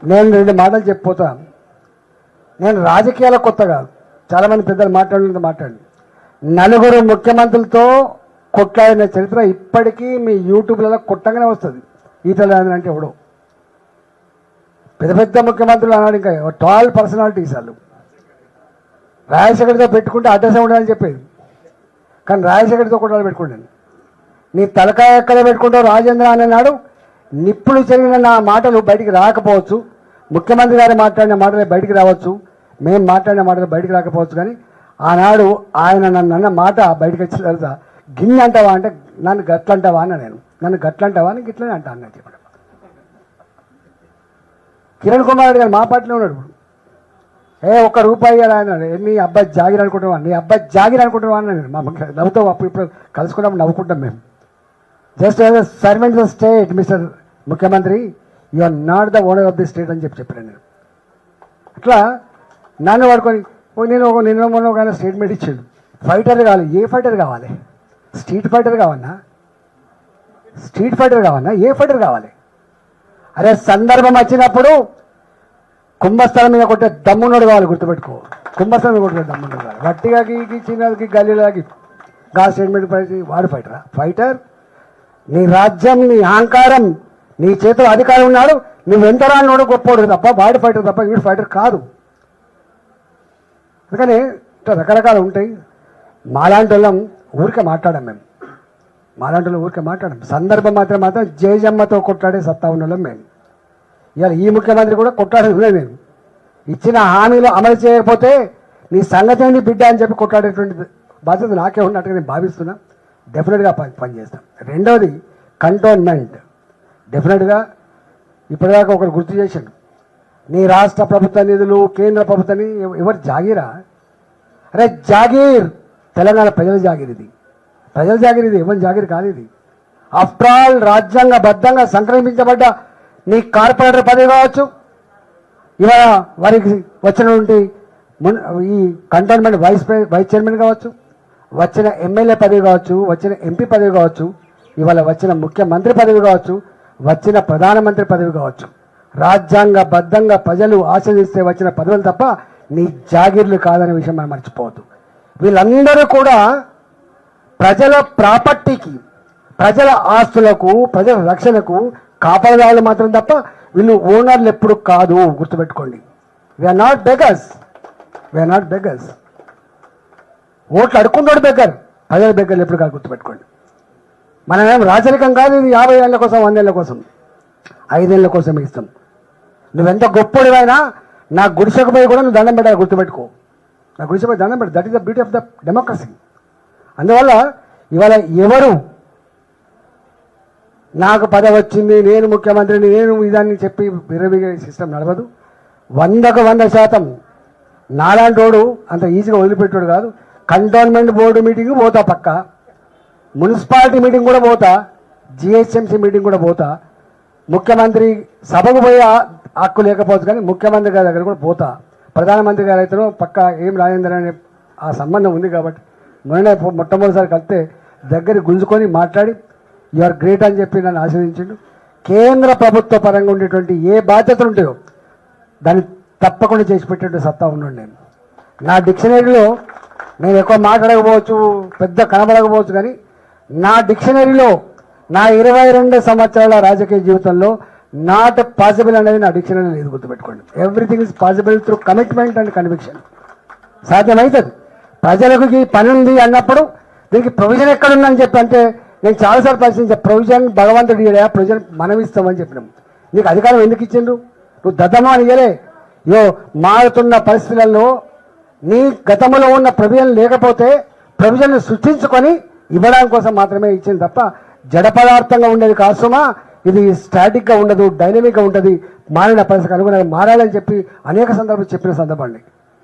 నేను రెండు మాటలు చెప్పిపోతా. నేను రాజకీయాల కొత్తగా చాలామంది పెద్దలు మాట్లాడి నలుగురు ముఖ్యమంత్రులతో కొట్లాడిన చరిత్ర ఇప్పటికీ మీ యూట్యూబ్లలో కొట్టగానే వస్తుంది. ఈటల అంటే ఎవడో పెద్ద పెద్ద ముఖ్యమంత్రులు అన్నాడు, ఇంకా టాల్ పర్సనాలిటీస్ వాళ్ళు. రాజశేఖర్తో పెట్టుకుంటే అడ్రస్ ఉండాలని చెప్పేది, కానీ రాజశేఖర్తో కొట్టాలి పెట్టుకున్నాను. నీ తలకాయ ఎక్కడ పెట్టుకుంటావు రాజేంద్ర అని అన్నాడు. నిప్పులు జరిగిన నా మాటలు బయటికి రాకపోవచ్చు, ముఖ్యమంత్రి గారు మాట్లాడిన మాటలే బయటికి రావచ్చు, మేము మాట్లాడిన మాటలు బయటికి రాకపోవచ్చు, కానీ ఆనాడు ఆయన నన్ను అన్న మాట బయటకు వచ్చిన తర్వాత గిన్నె అంటావా అంటే నన్ను గట్లంటావా అన్న. నేను నన్ను గట్లంటావా అని గిట్లనే అంటా అన్న చెప్పడం. కిరణ్ కుమార్ రెడ్డి గారు మా పార్టీలో ఉన్నాడు. ఒక్క రూపాయి ఆయన నీ అబ్బాయి జాగిర్ అనుకుంటావా, నీ అబ్బాయి జాగిర్ అనుకుంటావా అన్న. నేను మా నవ్వుతాం, అప్పుడు ఇప్పుడు కలుసుకున్నప్పుడు నవ్వుకుంటాం మేము. Just as a servant of the state mister ముఖ్యమంత్రి, you are not the owner of the state అని చెప్పాను నేను. అట్లా నన్ను పడుకొని నిన్న మొన్న ఒక ఆయన స్టేట్మెంట్ ఇచ్చాడు, ఫైటర్ కావాలి. ఏ ఫైటర్ కావాలి? స్ట్రీట్ ఫైటర్ కావన్నా? స్ట్రీట్ ఫైటర్ కావన్నా? ఏ ఫైటర్ కావాలి? అరే సందర్భం వచ్చినప్పుడు కుంభస్థలం మీద కొట్టే దమ్మున్నోడు కావాలి, గుర్తుపెట్టుకో. కుంభస్థలం మీద కొట్టే దమ్మున్నోడు కావాలి. గట్టిగాకి చిన్నకి గల్లీలాకి గా స్టేట్మెంట్ పడి వాడు ఫైటరా? ఫైటర్ నీ రాజ్యం, నీ అహంకారం, నీ చేతిలో అధికారం ఉన్నాడు, నువ్వు ఎంత రానోడు గొప్పోడు తప్ప వాడు ఫైటర్ తప్ప వీడు ఫైటర్ కాదు. అందుకని రకరకాలు ఉంటాయి. మాలాంటి వాళ్ళం ఊరికే మాట్లాడాం, మేము మాలాంటి వాళ్ళు ఊరికే మాట్లాడాం. సందర్భం మాత్రం జయజమ్మతో కొట్లాడే సత్తా ఉన్న వాళ్ళం మేము. ఇవాళ ఈ ముఖ్యమంత్రి కూడా కొట్లాడేది నేను. ఇచ్చిన హామీలు అమలు చేయకపోతే నీ సంగతి ఏంటి బిడ్డ అని చెప్పి కొట్లాడేటువంటి బాధ్యత నాకే ఉన్నట్టుగా నేను భావిస్తున్నా. డెఫినెట్గా పనిచేస్తాం. రెండవది కంటోన్మెంట్. డెఫినెట్గా ఇప్పటిదాకా ఒకరు గుర్తు చేశాడు, నీ రాష్ట్ర ప్రభుత్వ నిధులు కేంద్ర ప్రభుత్వాన్ని ఎవరు జాగీరా? అరే జాగీర్ తెలంగాణ ప్రజల జాగీర్, ఇది ప్రజల జాగీర్, ఇది ఎవరి జాగీర్ కాదు. ఇది ఆఫ్టర్ ఆల్ రాజ్యాంగబద్ధంగా సంక్రమించబడ్డ నీ కార్పొరేటర్ పదవి కావచ్చు, ఇవాళ వారికి వచ్చినటువంటి ఈ కంటోన్మెంట్ వైస్ చైర్మన్ కావచ్చు, వచ్చిన ఎమ్మెల్యే పదవి కావచ్చు, వచ్చిన ఎంపీ పదవి కావచ్చు, ఇవాళ వచ్చిన ముఖ్యమంత్రి పదవి కావచ్చు, వచ్చిన ప్రధానమంత్రి పదవి కావచ్చు, రాజ్యాంగబద్ధంగా ప్రజలు ఆశీర్వదిస్తే వచ్చిన పదవులు తప్ప నీ జాగీర్లు కాదనే విషయం మనం మర్చిపోవద్దు. వీళ్ళందరూ కూడా ప్రజల ప్రాపర్టీకి, ప్రజల ఆస్తులకు, ప్రజల రక్షణకు కాపాడేవాళ్ళు మాత్రం తప్ప వీళ్ళు ఓనర్లు ఎప్పుడు కాదు, గుర్తుపెట్టుకోండి. We're not beggars, we're not beggars. ఓట్లు అడుక్కుంటాడు బెగ్గర్, ప్రజల బెగ్గర్లు ఎప్పుడు కాదు, గుర్తుపెట్టుకోండి. మనమేం రాజరికం కాదు, ఇది 50 ఏళ్ల కోసం, 100 ఏళ్ల కోసం, 5 ఏళ్ల కోసం ఇస్తాం. నువ్వెంత గొప్పడివైనా నా గుడిసెకు పోయి కూడా నువ్వు దండం పెట్టాలి, గుర్తుపెట్టుకో. నా గుడిసెపై దండం పెట్టు. That is the beauty of the democracy. అందువల్ల ఇవాళ ఎవరు నాకు పదవి వచ్చింది, నేను ముఖ్యమంత్రిని, నేను ఇదాన్ని చెప్పి విరవిగే సిస్టమ్ నడవదు. 100కు 100% నాలాంటోడు అంత ఈజీగా వదిలిపెట్టాడు కాదు. కంటోన్మెంట్ బోర్డు మీటింగ్ పోతా, పక్క మున్సిపాలిటీ మీటింగ్ కూడా పోతా, జిహెచ్ఎంసీ మీటింగ్ కూడా పోతా, ముఖ్యమంత్రి సభకు పోయే హక్కు లేకపోవచ్చు కానీ ముఖ్యమంత్రి గారి దగ్గర కూడా పోతా. ప్రధానమంత్రి గారు అయితే పక్క ఏం రాజేంద్ర అనే ఆ సంబంధం ఉంది కాబట్టి మొట్టమొదటిసారి కలిస్తే దగ్గర గుంజుకొని మాట్లాడి యు ఆర్ గ్రేట్ అని చెప్పి నన్ను ఆశీర్వదించిండు. కేంద్ర ప్రభుత్వ పరంగా ఉండేటువంటి ఏ బాధ్యతలు ఉంటాయో దాన్ని తప్పకుండా చేసి పెట్టేటువంటి సత్తా ఉన్నాడు నేను. నా డిక్షనరీలో నేను ఎక్కువ మాట్లాడకపోవచ్చు, పెద్ద కనబడకపోవచ్చు, కానీ నా డిక్షనరీలో నా 22 సంవత్సరాల రాజకీయ జీవితంలో నాట్ పాసిబుల్ అనేది నా డిక్షనరీ లేదు, గుర్తుపెట్టుకోండి. Everything is possible through commitment and conviction. సాధ్యమవుతుంది. ప్రజలకు ఈ పని ఉంది అన్నప్పుడు దీనికి ప్రొవిజన్ ఎక్కడుందని చెప్పి అంటే నేను చాలాసార్లు ప్రశ్నించా. ప్రొవిజన్ భగవంతుడు ఇయ్యడా, ప్రొవిజన్ మనం ఇస్తామని చెప్పినాం. నీకు అధికారం ఎందుకు ఇచ్చిండు? నువ్వు దద్దమా అని ఇయ్యలే. మారుతున్న పరిస్థితులలో నీ గతంలో ఉన్న ప్రొవిజన్ లేకపోతే ప్రొవిజన్ సృష్టించుకొని ఇవ్వడానికి కోసం మాత్రమే ఇచ్చింది తప్ప జడ పదార్థంగా ఉండేది కాసుమా. ఇది స్టాటిక్గా ఉండదు, డైనమిక్గా ఉంటుంది. మారిన పరిస్థితికి అనుగుణంగా మారాలని చెప్పి అనేక సందర్భాలు చెప్పిన సందర్భండి.